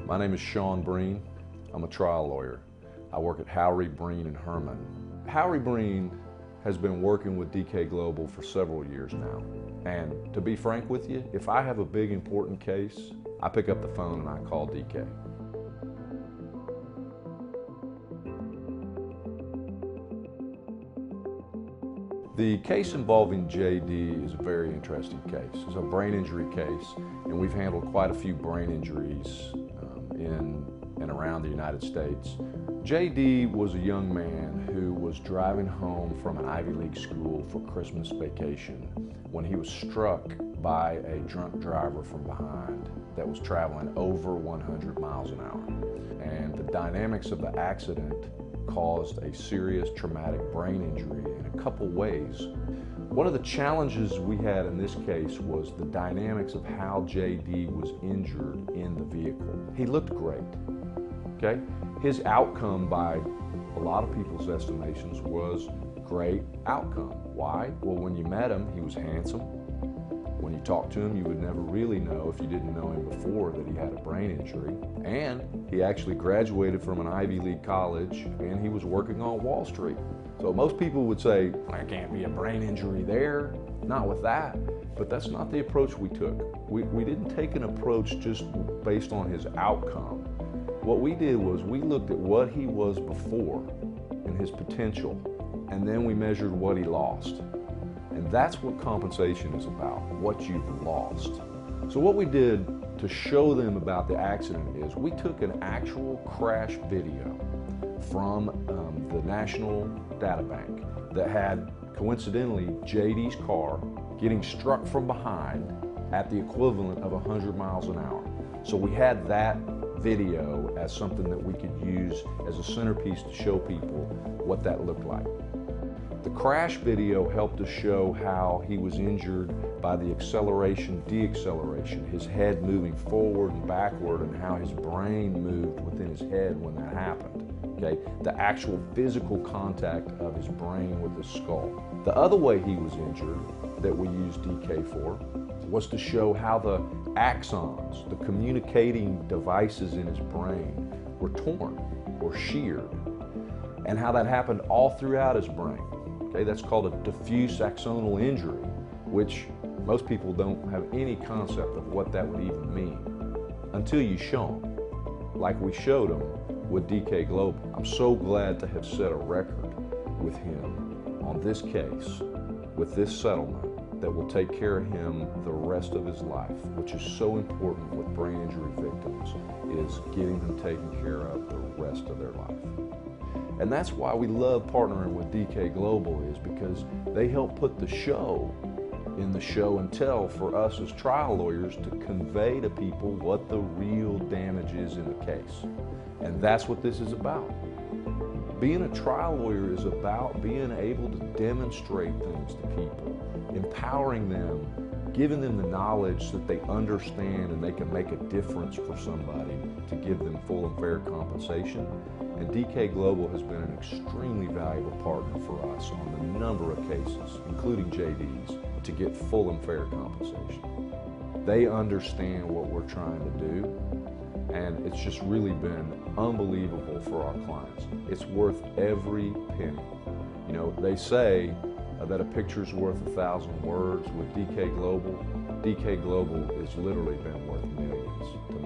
My name is Sean Breen. I'm a trial lawyer. I work at Howry, Breen, and Herman. Howry Breen has been working with DK Global for several years now. And to be frank with you, if I have a big important case, I pick up the phone and I call DK. The case involving JD is a very interesting case. It's a brain injury case, and we've handled quite a few brain injuries in and around the United States. JD was a young man who was driving home from an Ivy League school for Christmas vacation when he was struck by a drunk driver from behind that was traveling over 100 miles an hour. And the dynamics of the accident caused a serious traumatic brain injury in a couple ways. One of the challenges we had in this case was the dynamics of how JD was injured in the vehicle. He looked great, okay? His outcome by a lot of people's estimations was great outcome. Why? Well, when you met him, he was handsome. When you talked to him, you would never really know, if you didn't know him before, that he had a brain injury. And he actually graduated from an Ivy League college, and he was working on Wall Street. So most people would say, there can't be a brain injury there, not with that. But that's not the approach we took. We didn't take an approach just based on his outcome. What we did was we looked at what he was before and his potential, and then we measured what he lost. And that's what compensation is about, what you've lost. So what we did to show them about the accident is we took an actual crash video from the National Data Bank that had, coincidentally, JD's car getting struck from behind at the equivalent of 100 miles an hour. So we had that video as something that we could use as a centerpiece to show people what that looked like. The crash video helped us show how he was injured by the acceleration, deceleration, his head moving forward and backward, and how his brain moved within his head when that happened. Okay? The actual physical contact of his brain with his skull. The other way he was injured that we used DK for was to show how the axons, the communicating devices in his brain, were torn or sheared, and how that happened all throughout his brain. Okay, that's called a diffuse axonal injury, which most people don't have any concept of what that would even mean until you show them, like we showed them with DK Global. I'm so glad to have set a record with him on this case, with this settlement, that will take care of him the rest of his life, which is so important with brain injury victims, is getting them taken care of the rest of their life. And that's why we love partnering with DK Global, is because they help put the show in the show and tell for us as trial lawyers to convey to people what the real damage is in the case. And that's what this is about. Being a trial lawyer is about being able to demonstrate things to people, empowering them, giving them the knowledge that they understand and they can make a difference for somebody to give them full and fair compensation. And DK Global has been an extremely valuable partner for us on a number of cases, including JD's, to get full and fair compensation. They understand what we're trying to do, and it's just really been unbelievable for our clients. It's worth every penny. You know, they say that a picture's worth 1,000 words. With DK Global, DK Global has literally been worth millions to